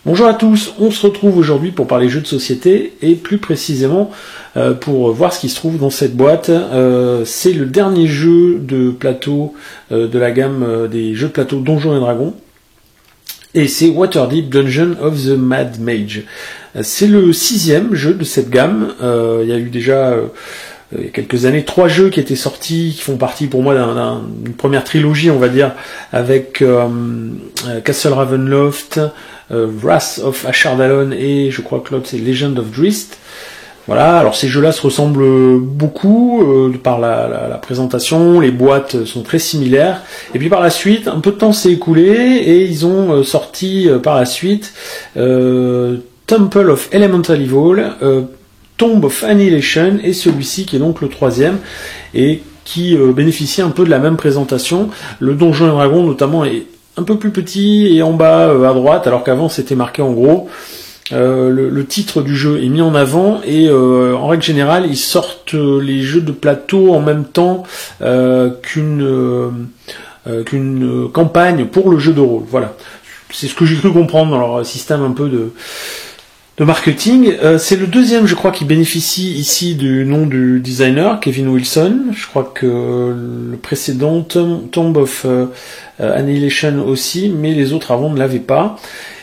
Bonjour à tous, on se retrouve aujourd'hui pour parler jeux de société et plus précisément pour voir ce qui se trouve dans cette boîte. C'est le dernier jeu de plateau de la gamme des jeux de plateau Donjons et Dragons et c'est Waterdeep Dungeon of the Mad Mage. C'est le 6e jeu de cette gamme. Il y a eu déjà il y a quelques années 3 jeux qui étaient sortis, qui font partie pour moi d'une première trilogie, on va dire, avec Castle Ravenloft, Wrath of Ashardalon et je crois que l'autre c'est Legend of Drizzt. Voilà, alors ces jeux-là se ressemblent beaucoup par la présentation, les boîtes sont très similaires, et puis par la suite, un peu de temps s'est écoulé, et ils ont sorti par la suite Temple of Elemental Evil, Tomb of Annihilation, et celui-ci qui est donc le 3e, et qui bénéficie un peu de la même présentation. Le Donjon et Dragon notamment est un peu plus petit et en bas à droite, alors qu'avant c'était marqué en gros. Le titre du jeu est mis en avant et en règle générale ils sortent les jeux de plateau en même temps qu'une campagne pour le jeu de rôle. Voilà, c'est ce que j'ai cru comprendre dans leur système un peu de marketing. C'est le 2e, je crois, qui bénéficie ici du nom du designer, Kevin Wilson. Je crois que le précédent, Tomb of Annihilation aussi, mais les autres avant ne l'avaient pas.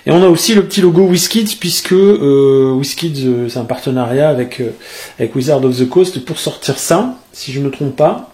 Et on a aussi le petit logo WizKids, puisque WizKids, c'est un partenariat avec Wizards of the Coast pour sortir ça, si je ne me trompe pas.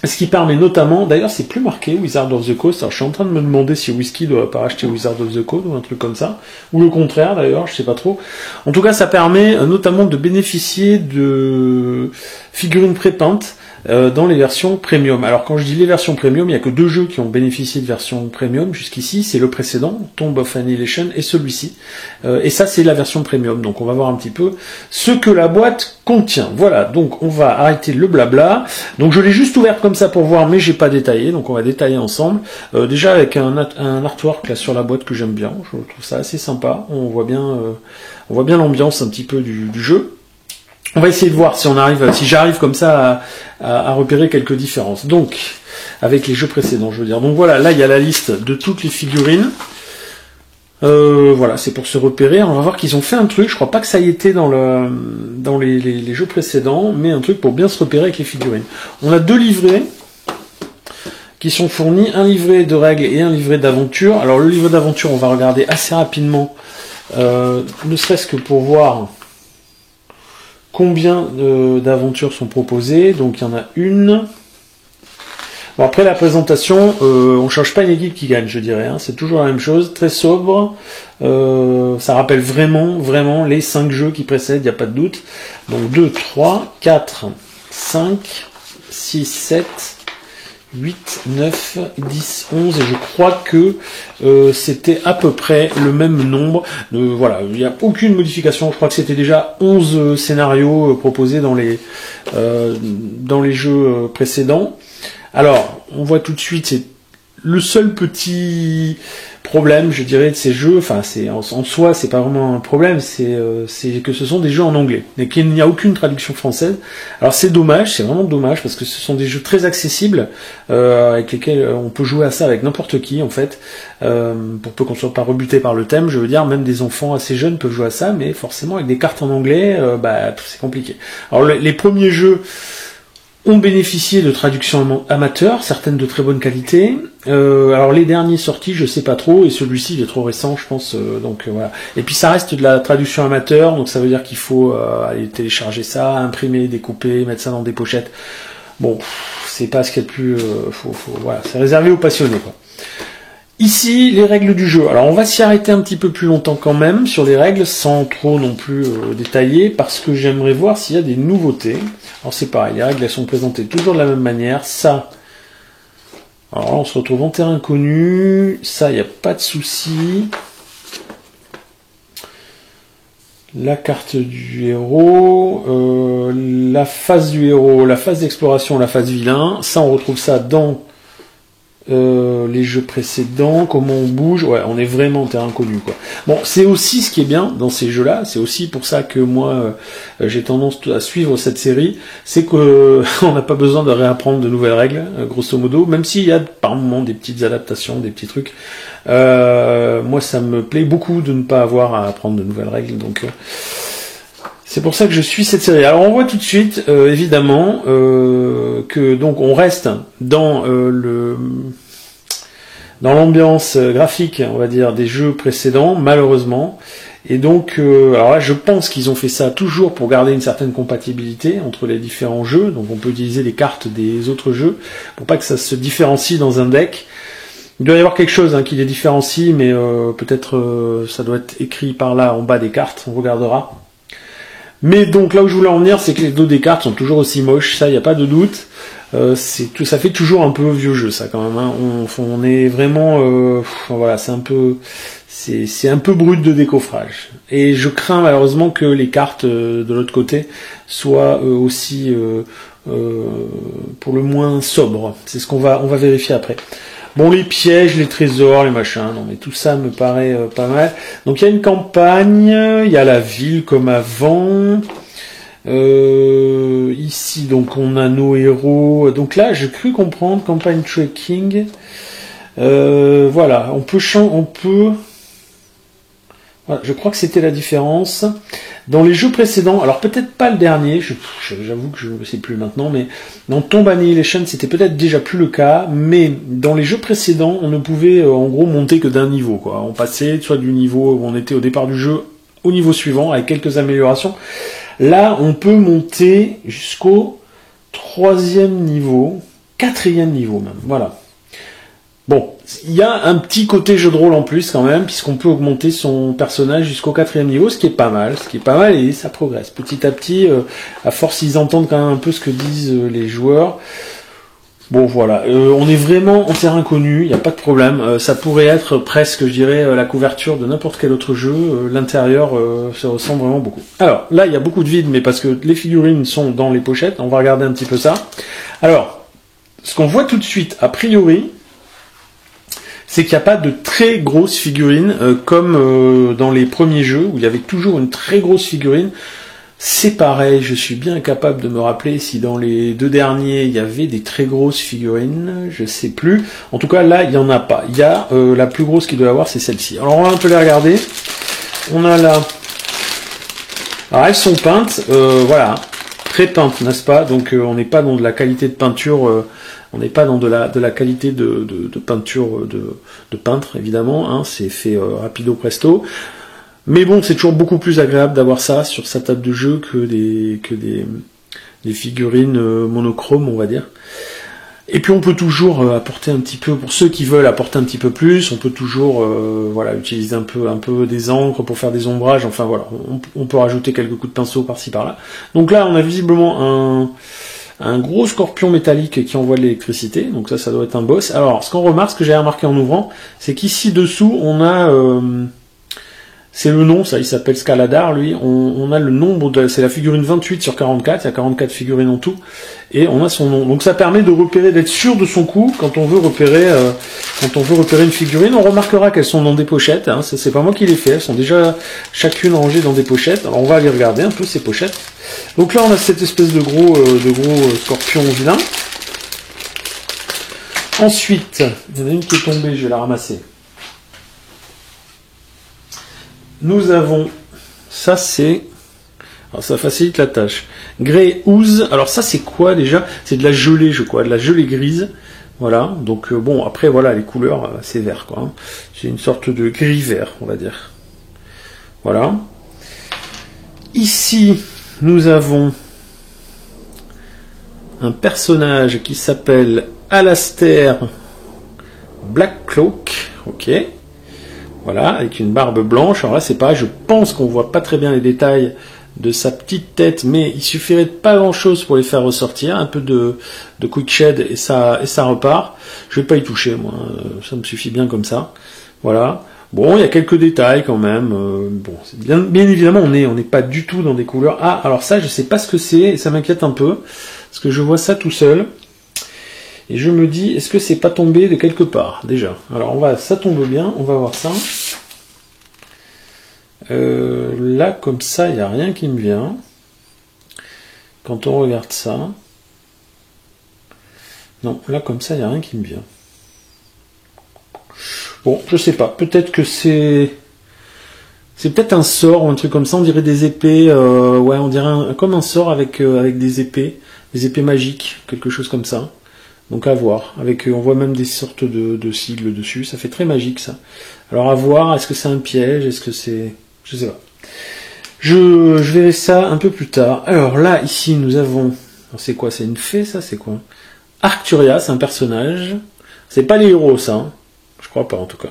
Ce qui permet notamment, d'ailleurs c'est plus marqué Wizards of the Coast, alors je suis en train de me demander si Whisky doit pas acheter Wizards of the Coast ou un truc comme ça, ou le contraire d'ailleurs, je sais pas trop. En tout cas ça permet notamment de bénéficier de figurines prépeintes dans les versions premium. Alors quand je dis les versions premium, il n'y a que 2 jeux qui ont bénéficié de version premium jusqu'ici, c'est le précédent, Tomb of Annihilation, et celui-ci. Et ça c'est la version premium, donc on va voir un petit peu ce que la boîte contient. Voilà, donc on va arrêter le blabla. Donc je l'ai juste ouverte comme ça pour voir, mais j'ai pas détaillé, donc on va détailler ensemble. Déjà avec un artwork là sur la boîte que j'aime bien, je trouve ça assez sympa, on voit bien l'ambiance un petit peu du jeu. On va essayer de voir si j'arrive comme ça à repérer quelques différences. Donc, avec les jeux précédents, je veux dire. Donc voilà, là il y a la liste de toutes les figurines. Voilà, c'est pour se repérer. On va voir qu'ils ont fait un truc. Je crois pas que ça y était dans les jeux précédents, mais un truc pour bien se repérer avec les figurines. On a 2 livrets qui sont fournis, un livret de règles et un livret d'aventure. Alors le livret d'aventure, on va regarder assez rapidement, ne serait-ce que pour voir combien d'aventures sont proposées. Donc il y en a une. Bon, après la présentation, on change pas une équipe qui gagne, je dirais. Hein. C'est toujours la même chose, très sobre. Ça rappelle vraiment les 5 jeux qui précèdent, il n'y a pas de doute. Donc 2, 3, 4, 5, 6, 7, 8, 9, 10, 11, et je crois que c'était à peu près le même nombre. Voilà, il n'y a aucune modification. Je crois que c'était déjà 11 scénarios proposés dans les jeux précédents. Alors, on voit tout de suite, c'est le seul petit problème, je dirais, de ces jeux, enfin, c'est en soi, c'est pas vraiment un problème, c'est que ce sont des jeux en anglais, et qu'il n'y a aucune traduction française. Alors c'est dommage, c'est vraiment dommage, parce que ce sont des jeux très accessibles, avec lesquels on peut jouer à ça avec n'importe qui, en fait, pour peu qu'on soit pas rebuté par le thème, je veux dire, même des enfants assez jeunes peuvent jouer à ça, mais forcément, avec des cartes en anglais, c'est compliqué. Alors les premiers jeux ont bénéficié de traductions amateurs, certaines de très bonne qualité. Alors les derniers sortis, je sais pas trop, et celui-ci il est trop récent, je pense. Donc voilà. Et puis ça reste de la traduction amateur, donc ça veut dire qu'il faut aller télécharger ça, imprimer, découper, mettre ça dans des pochettes. Bon, c'est pas ce qu'il y a de plus. Voilà, c'est réservé aux passionnés, quoi. Ici, les règles du jeu. Alors on va s'y arrêter un petit peu plus longtemps quand même sur les règles, sans trop non plus détailler, parce que j'aimerais voir s'il y a des nouveautés. Alors c'est pareil, les règles elles sont présentées toujours de la même manière. Ça, alors là on se retrouve en terrain connu, ça il n'y a pas de souci. La carte du héros, la phase du héros, la phase d'exploration, la phase vilain, ça on retrouve ça dans Les jeux précédents, comment on bouge, ouais, on est vraiment en terrain connu, quoi. Bon, c'est aussi ce qui est bien dans ces jeux-là, c'est aussi pour ça que moi, j'ai tendance à suivre cette série, c'est que on n'a pas besoin de réapprendre de nouvelles règles, grosso modo, même s'il y a par moments des petites adaptations, des petits trucs. Moi, ça me plaît beaucoup de ne pas avoir à apprendre de nouvelles règles, donc... c'est pour ça que je suis cette série. Alors on voit tout de suite, évidemment, que donc on reste dans dans l'ambiance graphique, on va dire, des jeux précédents, malheureusement. Et donc, alors là, je pense qu'ils ont fait ça toujours pour garder une certaine compatibilité entre les différents jeux. Donc on peut utiliser les cartes des autres jeux pour pas que ça se différencie dans un deck. Il doit y avoir quelque chose qui les différencie, mais peut-être ça doit être écrit par là en bas des cartes. On regardera. Mais donc là où je voulais en venir, c'est que les dos des cartes sont toujours aussi moches, ça, il n'y a pas de doute. Ça fait toujours un peu vieux jeu, ça, quand même. Hein. On est vraiment... voilà, c'est un peu brut de décoffrage. Et je crains malheureusement que les cartes de l'autre côté soient aussi pour le moins sobres. C'est ce on va vérifier après. Bon, les pièges, les trésors, les machins, non mais tout ça me paraît pas mal. Donc il y a une campagne, il y a la ville comme avant. Ici, donc on a nos héros. Donc là, j'ai cru comprendre, campagne trekking. Voilà, on peut... Voilà, je crois que c'était la différence. Dans les jeux précédents, alors peut-être pas le dernier, j'avoue que je ne sais plus maintenant, mais dans Tomb Annihilation, c'était peut-être déjà plus le cas, mais dans les jeux précédents, on ne pouvait en gros monter que d'un niveau, quoi. On passait soit du niveau où on était au départ du jeu au niveau suivant, avec quelques améliorations. Là, on peut monter jusqu'au 3e niveau, 4e niveau même, voilà. Bon, il y a un petit côté jeu de rôle en plus quand même, puisqu'on peut augmenter son personnage jusqu'au 4e niveau, ce qui est pas mal, et ça progresse. Petit à petit, à force ils entendent quand même un peu ce que disent les joueurs. Bon voilà, on est vraiment en terrain connu, il n'y a pas de problème. Ça pourrait être presque, je dirais, la couverture de n'importe quel autre jeu. L'intérieur se ressemble vraiment beaucoup. Alors là, il y a beaucoup de vide, mais parce que les figurines sont dans les pochettes, on va regarder un petit peu ça. Alors, ce qu'on voit tout de suite, a priori... c'est qu'il n'y a pas de très grosses figurines comme dans les premiers jeux où il y avait toujours une très grosse figurine. C'est pareil, je suis bien incapable de me rappeler si dans les 2 derniers il y avait des très grosses figurines, je sais plus. En tout cas là il n'y en a pas. Il y a la plus grosse qu'il doit y avoir, c'est celle-ci. Alors on va un peu les regarder. On a là. Alors elles sont peintes, voilà, très peintes, n'est-ce pas? Donc on n'est pas dans de la qualité de peinture. On n'est pas dans de la qualité de peinture de peintre, évidemment, hein, c'est fait rapido presto. Mais bon, c'est toujours beaucoup plus agréable d'avoir ça sur sa table de jeu que des figurines monochromes, on va dire. Et puis on peut toujours apporter un petit peu, pour ceux qui veulent apporter un petit peu plus, on peut toujours voilà, utiliser un peu des encres pour faire des ombrages, enfin voilà, on peut rajouter quelques coups de pinceau par-ci par-là. Donc là, on a visiblement un gros scorpion métallique qui envoie de l'électricité, donc ça doit être un boss. Alors, ce qu'on remarque, ce que j'ai remarqué en ouvrant, c'est qu'ici dessous, on a... c'est le nom, ça, il s'appelle Scaladar, lui. On a le nombre, c'est la figurine 28 sur 44, il y a 44 figurines en tout, et on a son nom. Donc ça permet de repérer, d'être sûr de son coup quand on veut repérer une figurine. On remarquera qu'elles sont dans des pochettes, hein, ça, c'est pas moi qui les fais, elles sont déjà chacune rangées dans des pochettes. Alors on va aller regarder un peu ces pochettes. Donc là on a cette espèce de gros scorpion vilain. Ensuite, il y en a une qui est tombée, je vais la ramasser. Nous avons, ça c'est, alors ça facilite la tâche, Grey Ooze. Alors ça c'est quoi déjà? C'est de la gelée, je crois, de la gelée grise. Voilà, donc bon, après voilà, les couleurs, c'est vert quoi. Hein. C'est une sorte de gris-vert, on va dire. Voilà. Ici, nous avons un personnage qui s'appelle Alastair Blackcloak, ok. Voilà, avec une barbe blanche. Alors là, c'est pareil, je pense qu'on voit pas très bien les détails de sa petite tête, mais il suffirait de pas grand chose pour les faire ressortir. Un peu de quick shed et ça repart. Je vais pas y toucher, moi. Ça me suffit bien comme ça. Voilà. Bon, il y a quelques détails quand même. Bon, c'est bien évidemment, on n'est pas du tout dans des couleurs. Ah, alors ça, je sais pas ce que c'est, et ça m'inquiète un peu, parce que je vois ça tout seul. Et je me dis, est-ce que c'est pas tombé de quelque part, déjà? Alors, ça tombe bien, on va voir ça. Là, comme ça, il n'y a rien qui me vient. Quand on regarde ça. Non, là, comme ça, il n'y a rien qui me vient. Bon, je sais pas. Peut-être que c'est peut-être un sort ou un truc comme ça. On dirait des épées. Ouais, on dirait comme un sort avec des épées magiques, quelque chose comme ça. Donc à voir. On voit même des sortes de sigles dessus. Ça fait très magique ça. Alors à voir. Est-ce que c'est un piège? Est-ce que c'est... Je sais pas. Je verrai ça un peu plus tard. Alors là, ici, nous avons... C'est quoi? C'est une fée, ça? C'est quoi? Arcturia, c'est un personnage. C'est pas les héros, ça. Hein. Je crois pas, en tout cas.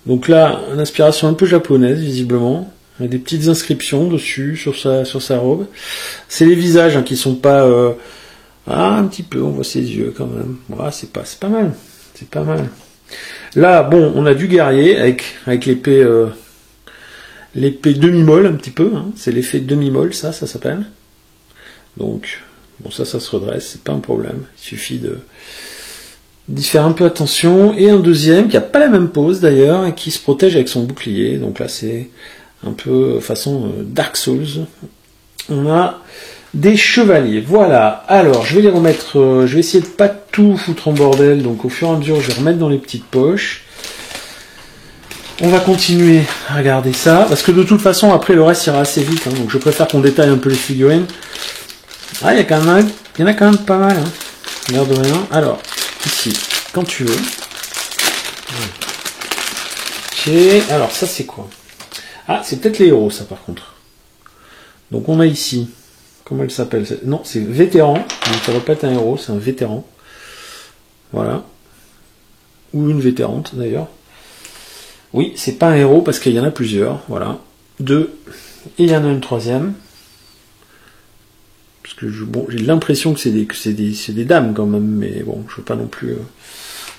Donc là, une inspiration un peu japonaise, visiblement. Il y a des petites inscriptions dessus, sur sa robe. C'est les visages hein, qui sont pas... un petit peu, on voit ses yeux, quand même. Ouais, c'est pas mal. C'est pas mal. Là, bon, on a du guerrier, avec l'épée... l'épée demi-molle, un petit peu. Hein. C'est l'effet demi-molle, ça s'appelle. Donc... Bon, ça se redresse, c'est pas un problème. Il suffit d'y faire un peu attention. Et un deuxième qui a pas la même pose d'ailleurs et qui se protège avec son bouclier. Donc là, c'est un peu façon Dark Souls. On a des chevaliers. Voilà. Alors, je vais les remettre. Je vais essayer de pas tout foutre en bordel. Donc, au fur et à mesure, je vais remettre dans les petites poches. On va continuer à regarder ça. Parce que de toute façon, après, le reste ira assez vite. Hein, donc, je préfère qu'on détaille un peu les figurines. Ah, il y en a quand même pas mal. Hein. L'air de rien. Alors, ici, quand tu veux. Ok. Alors, ça, c'est quoi? Ah, c'est peut-être les héros, ça, par contre. Donc, on a ici. Comment elle s'appelle? Non, c'est vétéran. Donc, ça va pas être un héros, c'est un vétéran. Voilà. Ou une vétérante, d'ailleurs. Oui, c'est pas un héros parce qu'il y en a plusieurs. Voilà. 2. Et il y en a une troisième. Parce que j'ai l'impression que c'est des dames quand même, mais bon, je veux pas non plus.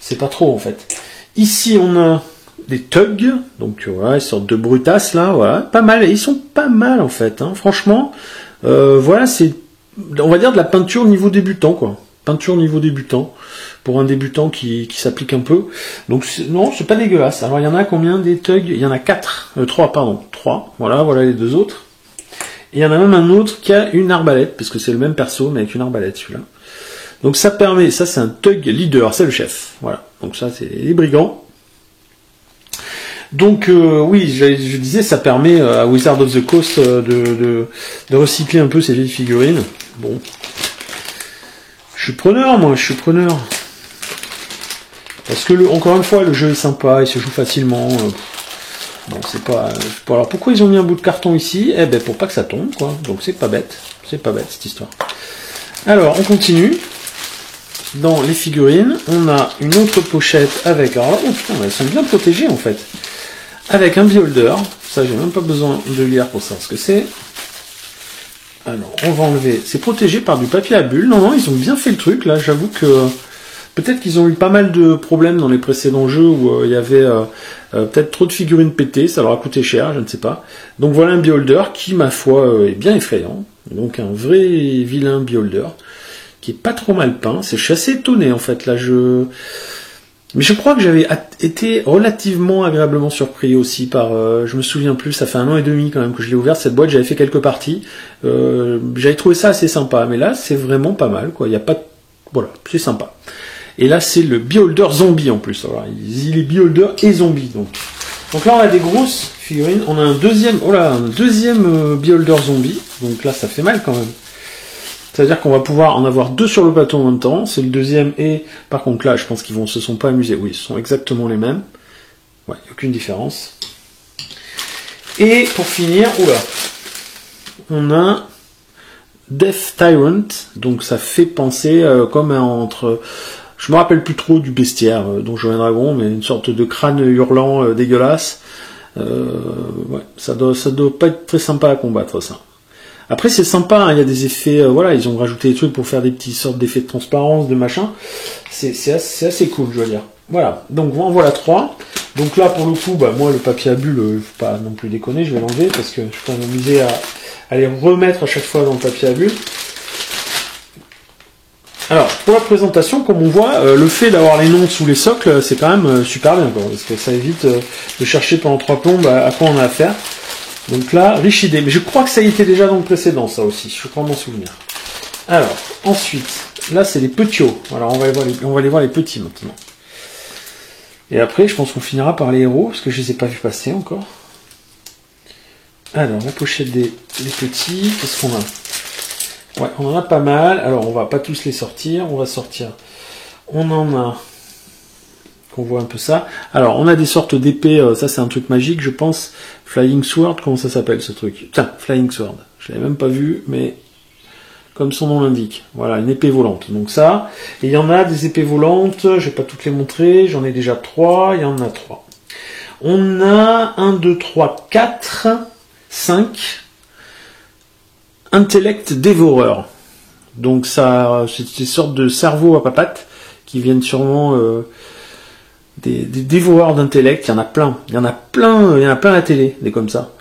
C'est pas trop en fait. Ici, on a des thugs, donc voilà, une sorte de brutasses là, voilà, pas mal. Ils sont pas mal en fait, hein. Franchement. Voilà, c'est, on va dire de la peinture niveau débutant quoi. Peinture niveau débutant pour un débutant qui s'applique un peu. Donc non, c'est pas dégueulasse. Alors il y en a combien des thugs? Il y en a 3 pardon, 3. Voilà les deux autres. Et il y en a même un autre qui a une arbalète, parce que c'est le même perso, mais avec une arbalète, celui-là. Donc ça permet, ça c'est un thug leader, c'est le chef. Voilà. Donc ça c'est les brigands. Donc oui, je disais, ça permet à Wizard of the Coast de recycler un peu ces vieilles figurines. Bon. Je suis preneur, moi, je suis preneur. Parce que, encore une fois, le jeu est sympa, il se joue facilement. Bon, c'est pas... Alors, pourquoi ils ont mis un bout de carton ici? Eh ben, pour pas que ça tombe, quoi. Donc, c'est pas bête. C'est pas bête, cette histoire. Alors, on continue. Dans les figurines, on a une autre pochette avec... Alors là, oh putain, elles sont bien protégées, en fait. Avec un beholder. Ça, j'ai même pas besoin de lire pour savoir ce que c'est. Alors, on va enlever... C'est protégé par du papier à bulles. Non, ils ont bien fait le truc, là. J'avoue que... Peut-être qu'ils ont eu pas mal de problèmes dans les précédents jeux où il y avait peut-être trop de figurines pétées, ça leur a coûté cher, je ne sais pas. Donc voilà un beholder qui, ma foi, est bien effrayant. Donc un vrai vilain beholder qui est pas trop mal peint. Je suis assez étonné en fait là. Mais je crois que j'avais été relativement agréablement surpris aussi par... je me souviens plus, ça fait 1 an et demi quand même que je l'ai ouvert cette boîte, j'avais fait quelques parties. J'avais trouvé ça assez sympa, mais là c'est vraiment pas mal quoi. Il y a pas... Voilà, c'est sympa. Et là, c'est le beholder zombie en plus. Alors, il est beholder et zombie. Donc là, on a des grosses figurines. On a un deuxième beholder zombie. Donc là, ça fait mal quand même. C'est-à-dire qu'on va pouvoir en avoir 2 sur le plateau en même temps. C'est le deuxième et... Par contre, là, je pense qu'ils se sont pas amusés. Oui, ce sont exactement les mêmes. Ouais, aucune différence. Et pour finir, on a Death Tyrant. Donc ça fait penser comme entre... Je me rappelle plus trop du bestiaire Donjons et Dragons, mais une sorte de crâne hurlant dégueulasse. Ouais, ça doit pas être très sympa à combattre ça. Après c'est sympa, hein, il y a des effets, voilà, ils ont rajouté des trucs pour faire des petites sortes d'effets de transparence, de machin. C'est assez cool, je veux dire. Voilà, donc en voilà 3. Donc là pour le coup, moi le papier à bulles, faut pas non plus déconner, je vais l'enlever parce que je peux m'amuser à les remettre à chaque fois dans le papier à bulles. Alors, pour la présentation, comme on voit, le fait d'avoir les noms sous les socles, c'est quand même super bien, quoi, parce que ça évite de chercher pendant 3 plombes à quoi on a affaire. Donc là, riche idée. Mais je crois que ça y était déjà dans le précédent, ça aussi. Je crois m'en souvenir. Alors, ensuite, là, c'est les petits hauts. Alors, on va aller voir les petits maintenant. Et après, je pense qu'on finira par les héros, parce que je les ai pas vus passer encore. Alors, la pochette des petits, qu'est-ce qu'on a? Ouais, on en a pas mal. Alors, on va pas tous les sortir. On va sortir. On en a... qu'on voit un peu ça. Alors, on a des sortes d'épées. Ça, c'est un truc magique, je pense. Flying Sword, comment ça s'appelle, ce truc? Tiens, Flying Sword. Je l'avais même pas vu, mais... comme son nom l'indique. Voilà, une épée volante. Donc ça. Et il y en a des épées volantes. Je vais pas toutes les montrer. J'en ai déjà 3. Il y en a 3. On a 1, 2, 3, 4, 5... Intellect dévoreur. Donc ça, c'est des sortes de cerveaux à papates qui viennent sûrement des dévoreurs d'intellect. Il y en a plein. Il y en a plein à la télé, des comme ça.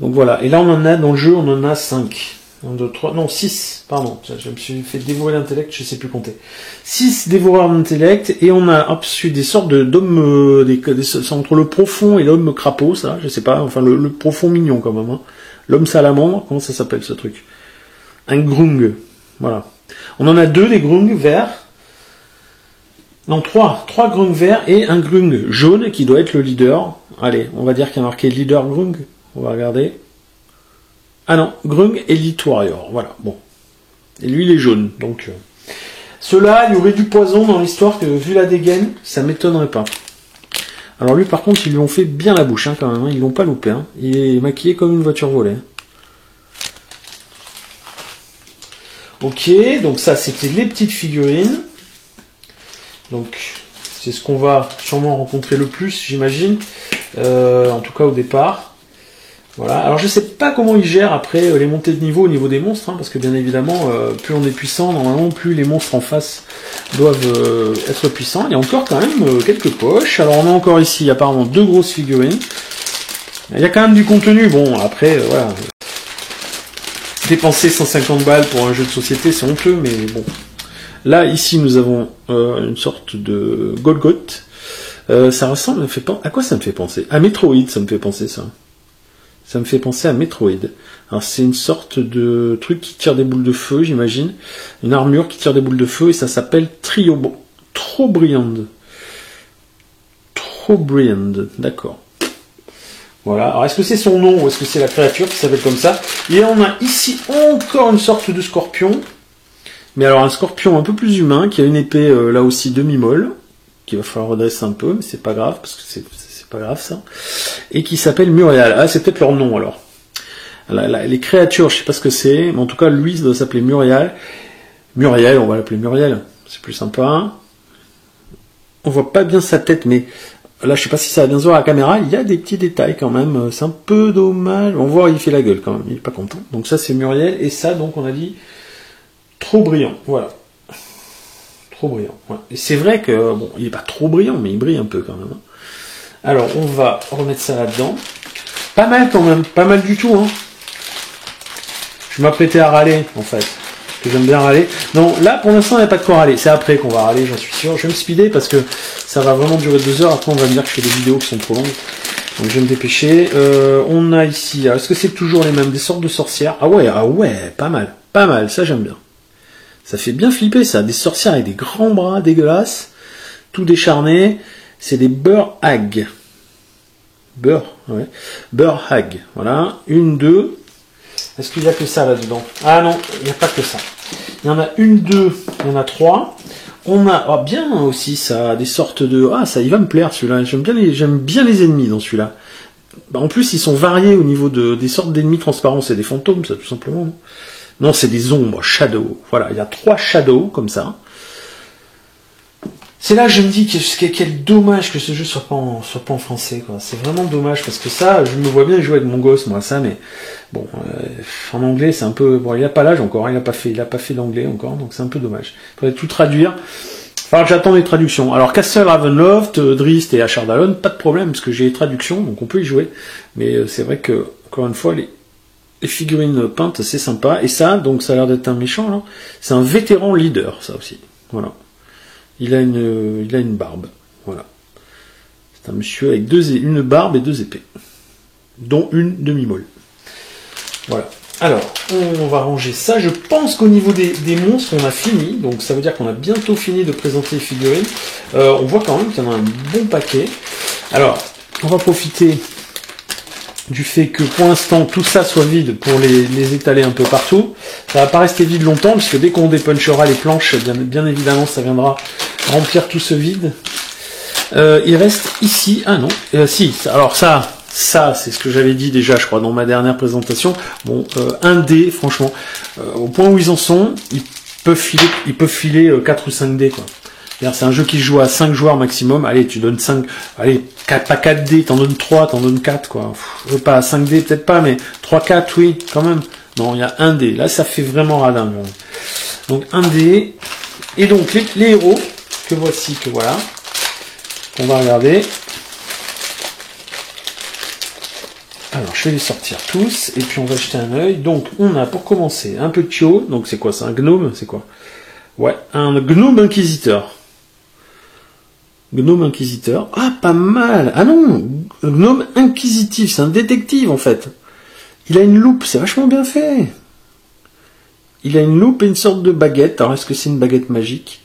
Donc voilà. Et là, on en a dans le jeu, on en a 5. 1, 2, 3, non, 6, pardon. Je me suis fait dévorer l'intellect, je sais plus compter. 6 dévoreurs d'intellect, et on a ensuite des sortes d'hommes, entre le profond et l'homme crapaud, ça, je sais pas, enfin le profond mignon quand même, hein. L'homme salamandre, comment ça s'appelle ce truc? Un grung, voilà. On en a 2 des grungs verts. Non, 3 grungs verts et un grung jaune qui doit être le leader. Allez, on va dire qu'il y a marqué leader grung. On va regarder. Ah non, grung Elite Warrior, voilà, bon. Et lui, il est jaune, donc... Ceux-là, il y aurait du poison dans l'histoire que, vu la dégaine, ça m'étonnerait pas. Alors lui, par contre, ils lui ont fait bien la bouche, hein, quand même, hein. Ils l'ont pas loupé, hein. Il est maquillé comme une voiture volée. Ok, donc ça, c'était les petites figurines. Donc, c'est ce qu'on va sûrement rencontrer le plus, j'imagine. En tout cas, au départ. Voilà. Alors, je sais pas comment ils gèrent après les montées de niveau au niveau des monstres, hein, parce que bien évidemment, plus on est puissant, normalement, plus les monstres en face doivent être puissants. Il y a encore quand même quelques poches. Alors, on a encore ici, apparemment, 2 grosses figurines. Il y a quand même du contenu. Bon, après, voilà. Dépenser 150 balles pour un jeu de société, c'est honteux, mais bon. Là, ici, nous avons une sorte de Golgoth. Ça ressemble, à quoi ça me fait penser? À Metroid, ça me fait penser, ça. Ça me fait penser à Metroid. Alors, c'est une sorte de truc qui tire des boules de feu, j'imagine. Une armure qui tire des boules de feu, et ça s'appelle Trobriand. Trobriand, d'accord. Voilà. Alors, est-ce que c'est son nom, ou est-ce que c'est la créature qui s'appelle comme ça? Et on a ici encore une sorte de scorpion. Mais alors, un scorpion un peu plus humain, qui a une épée, là aussi, demi-molle, qu'il va falloir redresser un peu, mais c'est pas grave, parce que c'est pas grave, ça. Et qui s'appelle Muriel. Ah, c'est peut-être leur nom, alors. Les créatures, je sais pas ce que c'est, mais en tout cas, lui, ça doit s'appeler Muriel. Muriel, on va l'appeler Muriel. C'est plus sympa. On voit pas bien sa tête, mais là, je sais pas si ça va bien se voir à la caméra. Il y a des petits détails, quand même. C'est un peu dommage. On voit, il fait la gueule, quand même. Il est pas content. Donc ça, c'est Muriel. Et ça, donc, on a dit trop brillant. Voilà. Trop brillant. Ouais. Et c'est vrai que, bon, il est pas trop brillant, mais il brille un peu, quand même. Alors, on va remettre ça là-dedans. Pas mal quand même, pas mal du tout, hein. Je m'apprêtais à râler, en fait. Parce que j'aime bien râler. Non, là, pour l'instant, il n'y a pas de quoi râler. C'est après qu'on va râler, j'en suis sûr. Je vais me speeder parce que ça va vraiment durer 2 heures. Après, on va me dire que je fais des vidéos qui sont trop longues. Donc, je vais me dépêcher. On a ici, est-ce que c'est toujours les mêmes? Des sortes de sorcières. Ah ouais, pas mal. Pas mal, ça j'aime bien. Ça fait bien flipper, ça. Des sorcières avec des grands bras dégueulasses. Tout décharné. C'est des Burhag. Burhag. Voilà. 1, 2. Est-ce qu'il n'y a que ça là-dedans? Ah non, il n'y a pas que ça. Il y en a 1, 2, il y en a 3. On a, bien aussi, ça, des sortes de... Ah, ça, il va me plaire celui-là. J'aime bien les ennemis dans celui-là. En plus, ils sont variés au niveau des sortes d'ennemis transparents. C'est des fantômes, ça, tout simplement. Non, c'est des ombres, shadow. Voilà, il y a 3 shadows, comme ça. C'est là que je me dis quel dommage que ce jeu soit pas en français, quoi. C'est vraiment dommage, parce que ça, je me vois bien jouer avec mon gosse, moi, ça, mais bon, en anglais, c'est un peu... Bon, il a pas l'âge encore, il a pas fait d'anglais encore, donc c'est un peu dommage. Il faudrait tout traduire. Enfin, j'attends les traductions. Alors, Castle Ravenloft, Drizzt et Ashardalon, pas de problème, parce que j'ai les traductions, donc on peut y jouer. Mais c'est vrai que, encore une fois, les figurines peintes, c'est sympa. Et ça, donc ça a l'air d'être un méchant, là. C'est un vétéran leader, ça aussi. Voilà. Il a une barbe. Voilà. C'est un monsieur avec une barbe et 2 épées. Dont une demi-molle. Voilà. Alors, on va ranger ça. Je pense qu'au niveau des monstres, on a fini. Donc ça veut dire qu'on a bientôt fini de présenter les figurines. On voit quand même qu'il y en a un bon paquet. Alors, on va profiter du fait que pour l'instant tout ça soit vide pour les étaler un peu partout. Ça va pas rester vide longtemps, puisque dès qu'on dépunchera les planches, bien évidemment ça viendra remplir tout ce vide. Il reste ici, ah non, si, alors ça c'est ce que j'avais dit déjà, je crois, dans ma dernière présentation. Bon, un dé, franchement, au point où ils en sont, ils peuvent filer 4 ou 5 dés, quoi. C'est un jeu qui se joue à 5 joueurs maximum. Allez, tu donnes 5, allez, pas 4 dés, t'en donnes 3, t'en donnes 4, quoi. Pas 5 dés, peut-être pas, mais 3, 4, oui, quand même. Non, il y a un dé. Là, ça fait vraiment radin. Donc, un dé. Et donc, les héros, que voici, que voilà, qu'on va regarder. Alors, je vais les sortir tous, et puis on va jeter un œil. Donc, on a, pour commencer, un petit haut. Donc, c'est quoi? C'est un gnome? C'est quoi? Ouais, un gnome inquisiteur. Gnome inquisiteur. Ah, pas mal. Ah non, gnome inquisitif, c'est un détective en fait. Il a une loupe, c'est vachement bien fait. Il a une loupe et une sorte de baguette. Alors est-ce que c'est une baguette magique?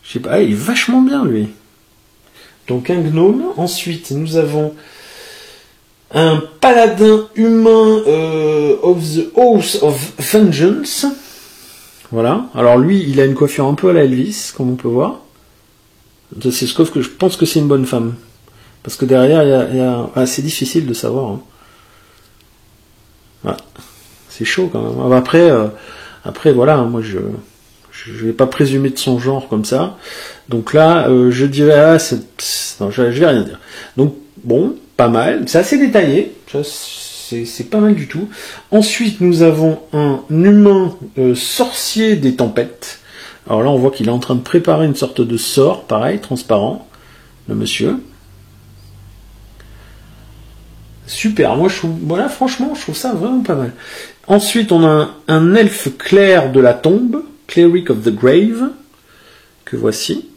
Je sais pas, il est vachement bien lui. Donc un gnome. Ensuite, nous avons un paladin humain of the House of Vengeance. Voilà. Alors lui, il a une coiffure un peu à la Elvis, comme on peut voir. C'est ce que je pense que c'est une bonne femme. Parce que derrière, il y a... Ah, c'est difficile de savoir. Hein. Voilà. C'est chaud quand même. Après voilà, moi je vais pas présumer de son genre comme ça. Donc là, je dirais... non, je vais rien dire. Donc, bon, pas mal. C'est assez détaillé. C'est pas mal du tout. Ensuite, nous avons un humain sorcier des tempêtes. Alors là, on voit qu'il est en train de préparer une sorte de sort, pareil, transparent, le monsieur. Super, moi je trouve, voilà, franchement, je trouve ça vraiment pas mal. Ensuite, on a un elfe clair de la tombe, Cleric of the Grave, que voici.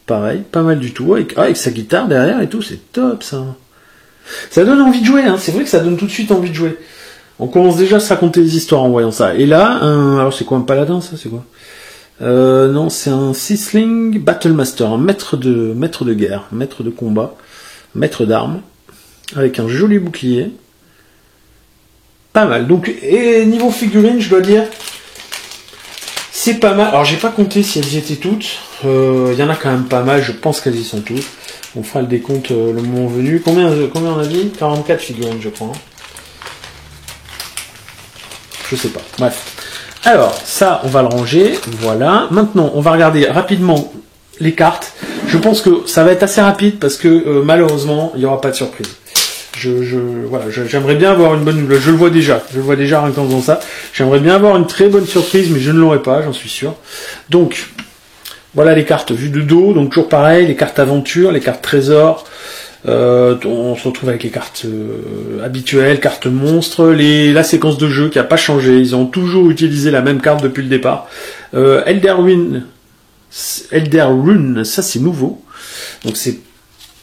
Pareil, pas mal du tout, avec sa guitare derrière et tout, c'est top ça. Ça donne envie de jouer, hein. C'est vrai que ça donne tout de suite envie de jouer. On commence déjà à se raconter des histoires en voyant ça. Et là, alors c'est quoi un paladin ça? C'est quoi? Non, c'est un Sisling Battlemaster, un maître de guerre, maître de combat, maître d'armes, avec un joli bouclier. Pas mal. Donc, et niveau figurines, je dois dire, c'est pas mal. Alors j'ai pas compté si elles y étaient toutes. Il y en a quand même pas mal, je pense qu'elles y sont toutes. On fera le décompte le moment venu. Combien on a dit? 44 figurines, je crois. Hein. Je sais pas. Bref. Alors, ça, on va le ranger. Voilà. Maintenant, on va regarder rapidement les cartes. Je pense que ça va être assez rapide parce que malheureusement, il n'y aura pas de surprise. Voilà, j'aimerais bien avoir une bonne... Je le vois déjà rien qu'en faisant ça. J'aimerais bien avoir une très bonne surprise, mais je ne l'aurai pas, j'en suis sûr. Donc, voilà les cartes vues de dos. Donc, toujours pareil, les cartes aventure, les cartes trésor. On se retrouve avec les cartes habituelles, cartes monstres, la séquence de jeu qui n'a pas changé, ils ont toujours utilisé la même carte depuis le départ. Elder Rune, ça c'est nouveau, donc c'est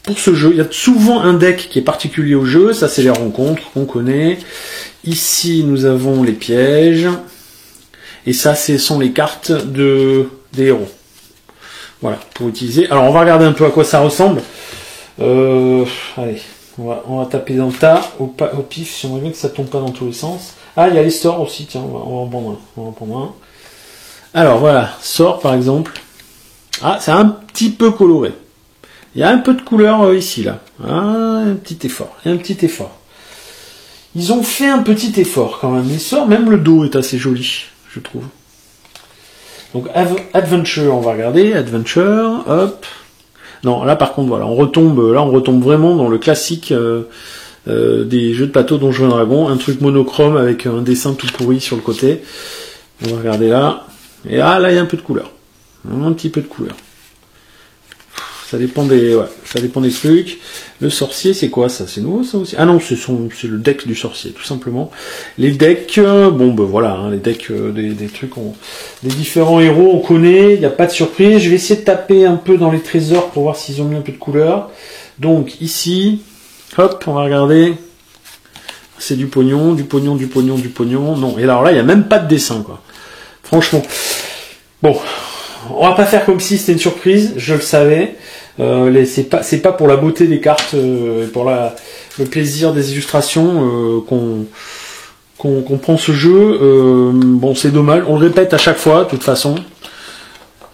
pour ce jeu, il y a souvent un deck qui est particulier au jeu, ça c'est les rencontres qu'on connaît. Ici nous avons les pièges, et ça ce sont les cartes des héros. Voilà, pour utiliser. Alors on va regarder un peu à quoi ça ressemble. Allez, on va taper dans le tas, au pif, si on veut bien que ça tombe pas dans tous les sens. Ah, il y a les sorts aussi, tiens, on va en prendre un. Alors voilà, sort par exemple. Ah, c'est un petit peu coloré. Il y a un peu de couleur ici, là. Ah, un petit effort. Ils ont fait un petit effort quand même. Les sorts, même le dos est assez joli, je trouve. Donc, Adventure, on va regarder. Adventure, hop. Non, là par contre, voilà, on retombe vraiment dans le classique des jeux de plateau Donjons et Dragons, un truc monochrome avec un dessin tout pourri sur le côté. On va regarder là. Et là, il y a un peu de couleur. Un petit peu de couleur. Ça dépend des, ouais, ça dépend des trucs. Le sorcier, c'est quoi ça? C'est nouveau ça aussi? Ah non, c'est le deck du sorcier, tout simplement. Les decks, bon ben voilà, hein, les decks des trucs, des différents héros, on connaît, il n'y a pas de surprise. Je vais essayer de taper un peu dans les trésors pour voir s'ils ont mis un peu de couleur. Donc ici, hop, on va regarder. C'est du pognon, du pognon, du pognon, du pognon. Non, et alors là, il n'y a même pas de dessin, quoi. Franchement. Bon, on va pas faire comme si c'était une surprise, je le savais. C'est pas pour la beauté des cartes et pour le plaisir des illustrations qu'on prend ce jeu. Bon, c'est dommage. On le répète à chaque fois, de toute façon.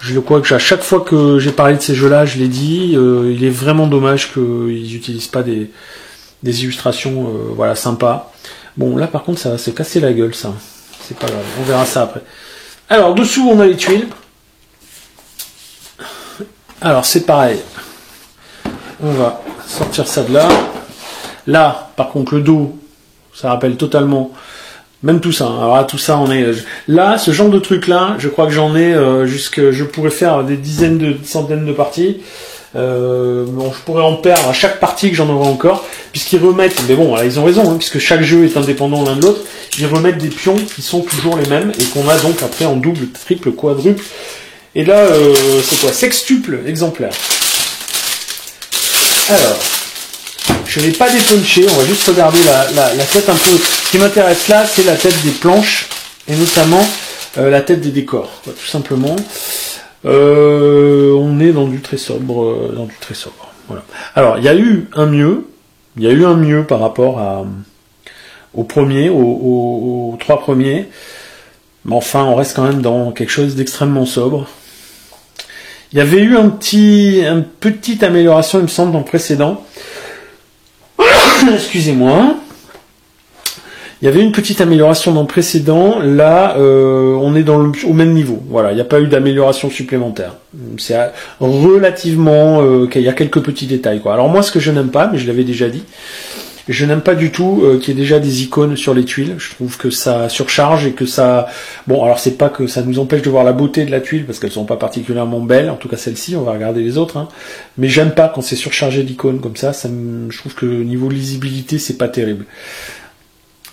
Je crois que à chaque fois que j'ai parlé de ces jeux-là, je l'ai dit. Il est vraiment dommage qu'ils n'utilisent pas des illustrations, voilà, sympas. Bon, là par contre, ça va se casser la gueule, ça. C'est pas grave. On verra ça après. Alors dessous, on a les tuiles. Alors c'est pareil. On va sortir ça de là. Là, par contre, le dos, ça rappelle totalement, même tout ça. Alors là, tout ça, on est là, ce genre de truc là, je crois que j'en ai je pourrais faire des centaines de parties. Bon, je pourrais en perdre à chaque partie que j'en aurai encore, puisqu'ils remettent, mais bon, là, ils ont raison, hein, puisque chaque jeu est indépendant l'un de l'autre, ils remettent des pions qui sont toujours les mêmes, et qu'on a donc après en double, triple, quadruple, et là, c'est quoi? Sextuple exemplaire. Alors, je vais pas dépuncher, on va juste regarder la tête un peu. Ce qui m'intéresse là, c'est la tête des planches, et notamment la tête des décors, quoi, tout simplement. On est dans du très sobre, Voilà. Alors, il y a eu un mieux par rapport aux premiers, aux trois premiers. Mais enfin, on reste quand même dans quelque chose d'extrêmement sobre. Il y avait eu une petite amélioration, il me semble, dans le précédent. Excusez-moi. Il y avait une petite amélioration dans le précédent. Là, on est au même niveau. Voilà, il n'y a pas eu d'amélioration supplémentaire. C'est relativement... il y a quelques petits détails, quoi. Alors moi, ce que je n'aime pas, mais je l'avais déjà dit, je n'aime pas du tout qu'il y ait déjà des icônes sur les tuiles. Je trouve que ça surcharge et que ça... Bon, alors c'est pas que ça nous empêche de voir la beauté de la tuile, parce qu'elles sont pas particulièrement belles, en tout cas celle-ci, on va regarder les autres, hein. Mais j'aime pas quand c'est surchargé d'icônes comme ça, je trouve que niveau lisibilité, c'est pas terrible.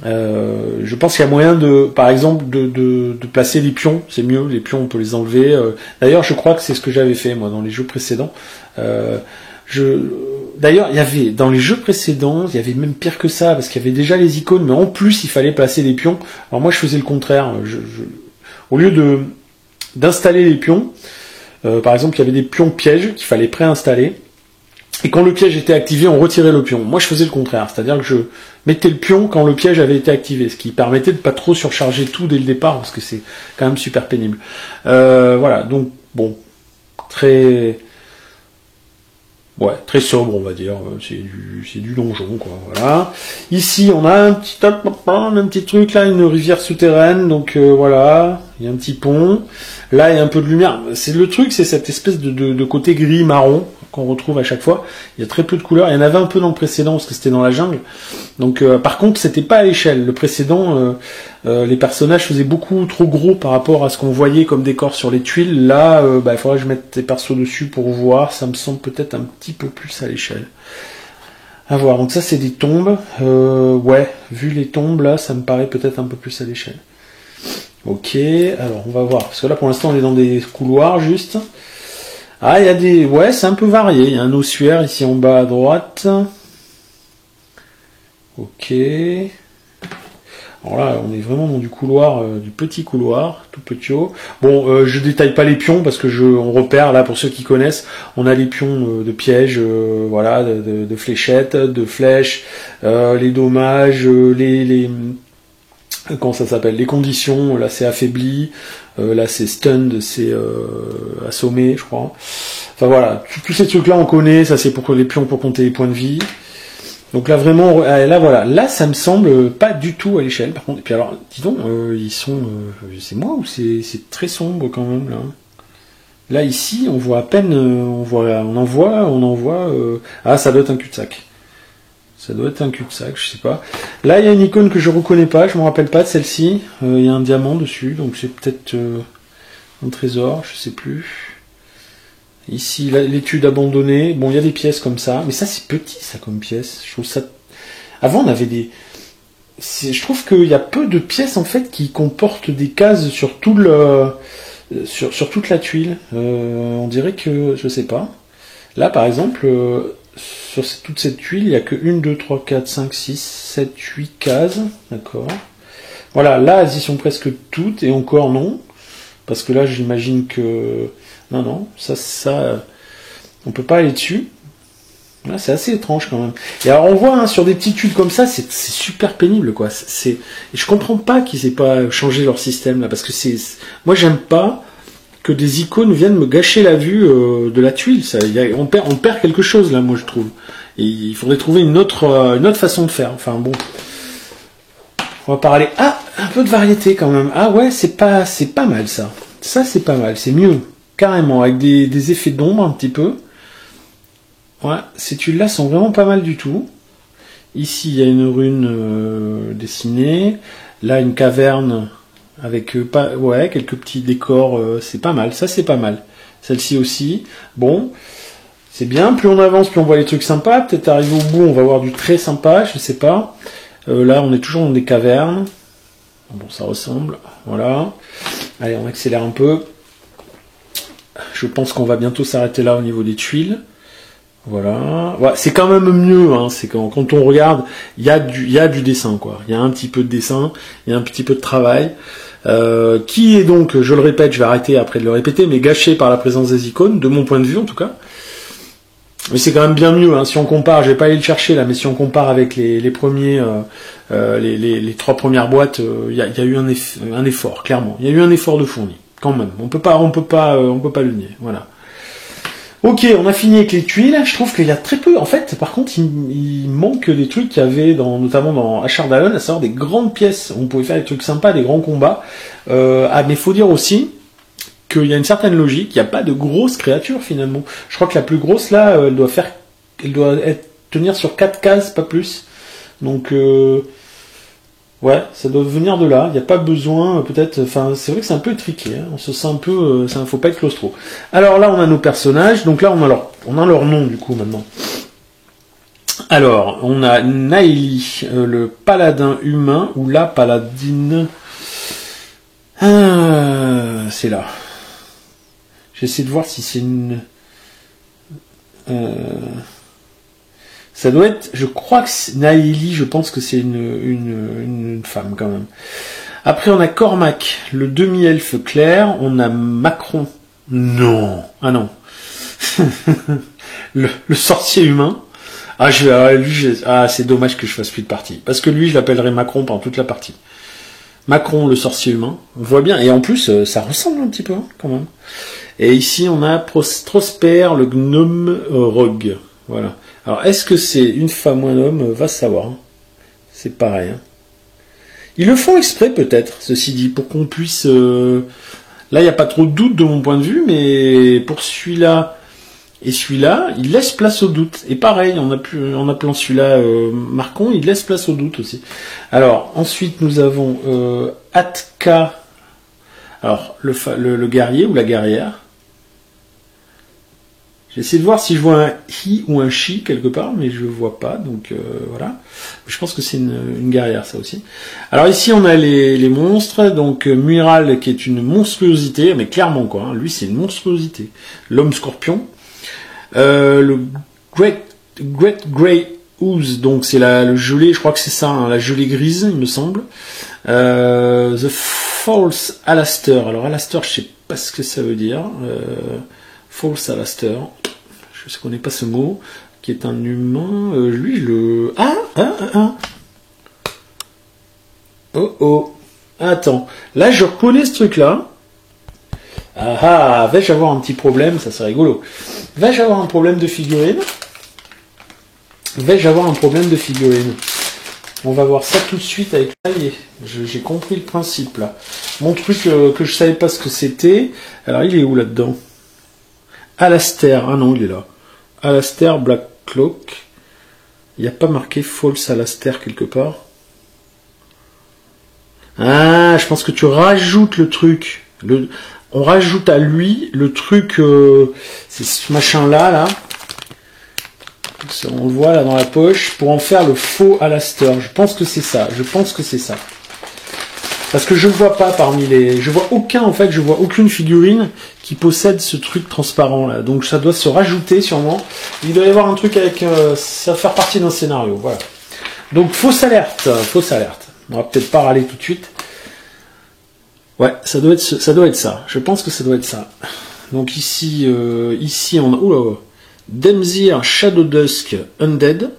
Je pense qu'il y a moyen par exemple, de placer les pions, c'est mieux, les pions on peut les enlever. D'ailleurs, je crois que c'est ce que j'avais fait moi dans les jeux précédents. D'ailleurs, dans les jeux précédents, il y avait même pire que ça, parce qu'il y avait déjà les icônes, mais en plus il fallait placer les pions. Alors moi je faisais le contraire. Au lieu d'installer les pions, par exemple il y avait des pions pièges qu'il fallait préinstaller. Et quand le piège était activé, on retirait le pion. Moi, je faisais le contraire, c'est-à-dire que je mettais le pion quand le piège avait été activé, ce qui permettait de pas trop surcharger tout dès le départ, parce que c'est quand même super pénible. Voilà, donc bon, très sobre, on va dire. C'est du donjon, quoi. Voilà. Ici, on a un petit truc là, une rivière souterraine, donc voilà, il y a un petit pont. Là, il y a un peu de lumière. C'est le truc, c'est cette espèce de côté gris marron qu'on retrouve à chaque fois. Il y a très peu de couleurs. Il y en avait un peu dans le précédent parce que c'était dans la jungle. Donc, par contre, c'était pas à l'échelle. Le précédent, les personnages faisaient beaucoup trop gros par rapport à ce qu'on voyait comme décor sur les tuiles. Là, il faudrait que je mette des persos dessus pour voir. Ça me semble peut-être un petit peu plus à l'échelle. À voir. Donc ça, c'est des tombes. Ouais, vu les tombes là, ça me paraît peut-être un peu plus à l'échelle. Ok, alors on va voir. Parce que là, pour l'instant, on est dans des couloirs juste. Ah, il y a des... Ouais, c'est un peu varié. Il y a un ossuaire ici en bas à droite. Ok. Alors là, on est vraiment dans du couloir, du petit couloir, tout petit haut. Bon, je détaille pas les pions parce que on repère, là, pour ceux qui connaissent, on a les pions de pièges, voilà, de fléchettes, de flèches, les dommages, comment ça s'appelle, les conditions, là c'est affaibli, là c'est stunned, c'est assommé, je crois. Enfin voilà, tous ces trucs là on connaît, ça c'est pour les pions pour compter les points de vie. Donc là vraiment, là voilà, là ça me semble pas du tout à l'échelle par contre. Et puis alors, dis donc, ils sont, c'est moi ou c'est très sombre quand même là. Là ici on voit à peine, on en voit, ah ça doit être un cul-de-sac. Ça doit être un cul-de-sac, je sais pas. Là, il y a une icône que je reconnais pas, je me rappelle pas de celle-ci. Il y a un diamant dessus, donc c'est peut-être un trésor, je sais plus. Ici, l'étude abandonnée. Bon, il y a des pièces comme ça. Mais ça, c'est petit, ça, comme pièce. Je trouve ça... Avant, on avait des... Je trouve qu'il y a peu de pièces, en fait, qui comportent des cases sur tout le... Sur toute la tuile. On dirait que... Je sais pas. Là, par exemple, sur toute cette tuile, il n'y a que 1, 2, 3, 4, 5, 6, 7, 8 cases. D'accord. Voilà, là, elles y sont presque toutes, et encore non. Parce que là, j'imagine que... Non, ça, on peut pas aller dessus. Là, c'est assez étrange quand même. Et alors, on voit, hein, sur des petites tuiles comme ça, c'est super pénible, quoi. Et je comprends pas qu'ils aient pas changé leur système, là, parce que moi, j'aime pas que des icônes viennent me gâcher la vue de la tuile. On perd quelque chose, là, moi, je trouve. Et il faudrait trouver une autre façon de faire. Enfin, bon. On va parler... Ah, un peu de variété, quand même. Ah ouais, c'est pas mal, ça. Ça, c'est pas mal. C'est mieux. Carrément, avec des effets d'ombre un petit peu. Ouais, ces tuiles-là sont vraiment pas mal du tout. Ici, il y a une rune dessinée. Là, une caverne avec quelques petits décors. C'est pas mal, ça c'est pas mal. Celle-ci aussi. Bon, c'est bien. Plus on avance, plus on voit les trucs sympas. Peut-être arrivé au bout, on va voir du très sympa, je sais pas. Là, on est toujours dans des cavernes. Bon, ça ressemble. Voilà. Allez, on accélère un peu. Je pense qu'on va bientôt s'arrêter là au niveau des tuiles. Voilà. Ouais, c'est quand même mieux, hein. C'est quand on regarde, il y a du dessin, quoi. Il y a un petit peu de dessin, il y a un petit peu de travail, qui est donc, je le répète, je vais arrêter après de le répéter, mais gâché par la présence des icônes, de mon point de vue en tout cas. Mais c'est quand même bien mieux, hein. Si on compare, je vais pas aller le chercher là, mais si on compare avec les premiers, les 3 premières boîtes, il y a eu un effort, clairement. Il y a eu un effort de fourni. Quand même, on peut pas le nier. Voilà. Ok, on a fini avec les tuiles. Je trouve qu'il y a très peu. En fait, par contre, il manque des trucs qu'il y avait notamment dans Ashardalon, à savoir des grandes pièces. On pouvait faire des trucs sympas, des grands combats. Mais faut dire aussi qu'il y a une certaine logique. Il n'y a pas de grosses créatures finalement. Je crois que la plus grosse là, elle doit tenir sur 4 cases, pas plus. Donc ouais, ça doit venir de là. Il n'y a pas besoin, peut-être... Enfin, c'est vrai que c'est un peu étriqué. Hein. On se sent un peu... ça ne faut pas être claustro. Alors là, on a nos personnages. Donc là, on a leur nom, du coup, maintenant. Alors, on a Naeli, le paladin humain, ou la paladine... Ah, c'est là. J'essaie de voir si c'est une... Ça doit être, je crois que Naeli, je pense que c'est une femme quand même. Après on a Cormac, le demi-elfe clair, on a Macron. Non, ah non. le sorcier humain. Ah c'est dommage que je fasse plus de partie. Parce que lui, je l'appellerai Macron pendant toute la partie. Macron, le sorcier humain. On voit bien. Et en plus, ça ressemble un petit peu, hein, quand même. Et ici, on a Prosper, le gnome rogue. Voilà. Alors, est-ce que c'est une femme ou un homme? Va savoir. Hein. C'est pareil. Hein. Ils le font exprès, peut-être, ceci dit, pour qu'on puisse... Là, il n'y a pas trop de doute de mon point de vue, mais pour celui-là et celui-là, il laisse place au doute. Et pareil, en appelant celui-là Marcon, il laisse place au doute aussi. Alors, ensuite, nous avons Atka, alors le guerrier ou la guerrière. J'essaie de voir si je vois un hi ou un chi quelque part, mais je le vois pas, donc voilà. Je pense que c'est une guerrière, ça aussi. Alors ici, on a les monstres, donc Mural qui est une monstruosité, mais clairement quoi, hein, lui c'est une monstruosité. L'homme scorpion. Le Great Grey Ooze, donc c'est le gelé, je crois que c'est ça, hein, la gelée grise, il me semble. The False Alastair. Alors Alastair, je sais pas ce que ça veut dire. False Alastair, je ne connais pas ce mot, qui est un humain. Lui, Oh. Attends. Là, je reconnais ce truc-là. Vais-je avoir un petit problème? Ça serait rigolo. Vais-je avoir un problème de figurine? On va voir ça tout de suite avec l'allié. J'ai compris le principe, là. Mon truc que je savais pas ce que c'était. Alors, il est où, là-dedans? Alastair. Ah non, il est là. Alastair Blackcloak. Il n'y a pas marqué False Alastair quelque part. Ah, je pense que tu rajoutes le truc. on rajoute à lui le truc, c'est ce machin-là, là. On le voit là dans la poche, pour en faire le faux Alastair. Je pense que c'est ça, Parce que je ne vois pas parmi les... Je vois aucune figurine qui possède ce truc transparent là. Donc ça doit se rajouter sûrement. Il doit y avoir un truc avec... ça va faire partie d'un scénario, voilà. Donc fausse alerte. On va peut-être pas râler tout de suite. Ouais, ça doit être ça. Je pense que ça doit être ça. Donc ici on a... Oula, Demzir Shadow Dusk Undead.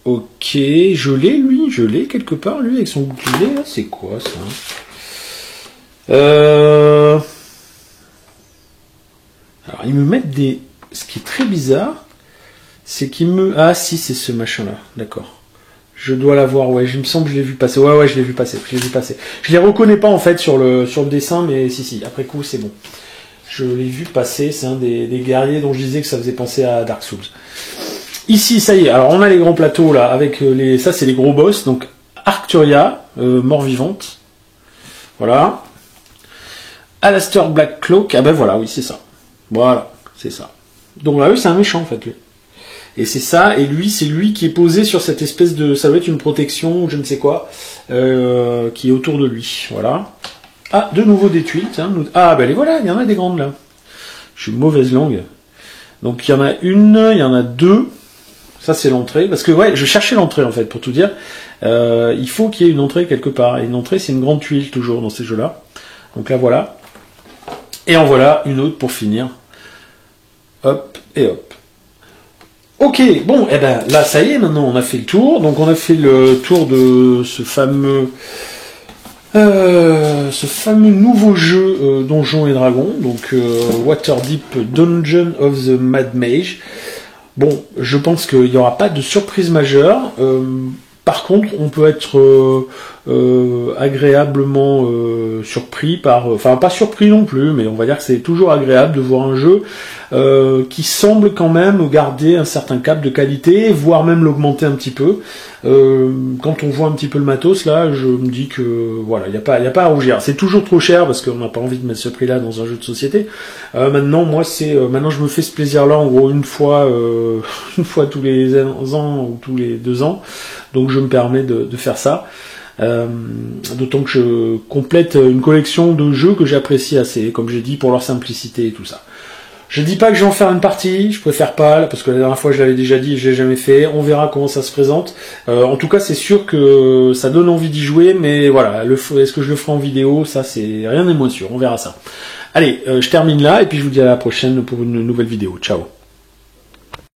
Ok, je l'ai quelque part, lui, avec son bouclier, là, c'est quoi, ça? Alors, ils me mettent des... Ce qui est très bizarre, c'est qu'ils me... Ah, si, c'est ce machin-là, d'accord. Je dois l'avoir, ouais, je me semble que je l'ai vu passer. Ouais, je l'ai vu passer. Je les reconnais pas, en fait, sur le dessin, mais si, après coup, c'est bon. Je l'ai vu passer, c'est un des guerriers dont je disais que ça faisait penser à Dark Souls. Ici, ça y est, alors on a les grands plateaux là, avec les... Ça c'est les gros boss, donc Arcturia, mort-vivante. Voilà. Alastair Blackcloak, ah ben voilà, oui c'est ça. Voilà, c'est ça. Donc là, oui, c'est un méchant en fait, lui. Et c'est ça, et lui, c'est lui qui est posé sur cette espèce de... Ça doit être une protection, ou je ne sais quoi, qui est autour de lui, voilà. Ah, de nouveau des tuiles, hein. Ah ben les voilà, il y en a des grandes là. Je suis mauvaise langue. Donc il y en a une, il y en a deux. Ça c'est l'entrée, parce que ouais, je cherchais l'entrée en fait, pour tout dire. Il faut qu'il y ait une entrée quelque part. Et une entrée, c'est une grande tuile toujours dans ces jeux-là. Donc là voilà. Et en voilà une autre pour finir. Hop et hop. Ok, bon, et ben là ça y est, maintenant on a fait le tour. Donc on a fait le tour de ce fameux nouveau jeu Donjons et Dragons, donc Waterdeep Dungeon of the Mad Mage. Bon, je pense qu'il n'y aura pas de surprise majeure. Par contre, on peut être agréablement surpris par... Enfin, pas surpris non plus, mais on va dire que c'est toujours agréable de voir un jeu qui semble quand même garder un certain cap de qualité, voire même l'augmenter un petit peu. Quand on voit un petit peu le matos, là, je me dis que voilà, il n'y a pas à rougir. C'est toujours trop cher parce qu'on n'a pas envie de mettre ce prix-là dans un jeu de société. Maintenant, moi, maintenant je me fais ce plaisir-là en gros une fois tous les ans ou tous les 2 ans. Donc je me permets de faire ça. D'autant que je complète une collection de jeux que j'apprécie assez, comme j'ai dit, pour leur simplicité et tout ça. Je dis pas que je vais en faire une partie, je préfère pas, parce que la dernière fois je l'avais déjà dit et je l'ai jamais fait. On verra comment ça se présente. En tout cas, c'est sûr que ça donne envie d'y jouer, mais voilà, est-ce que je le ferai en vidéo, ça c'est rien n'est moins sûr, on verra ça. Allez, je termine là et puis je vous dis à la prochaine pour une nouvelle vidéo. Ciao.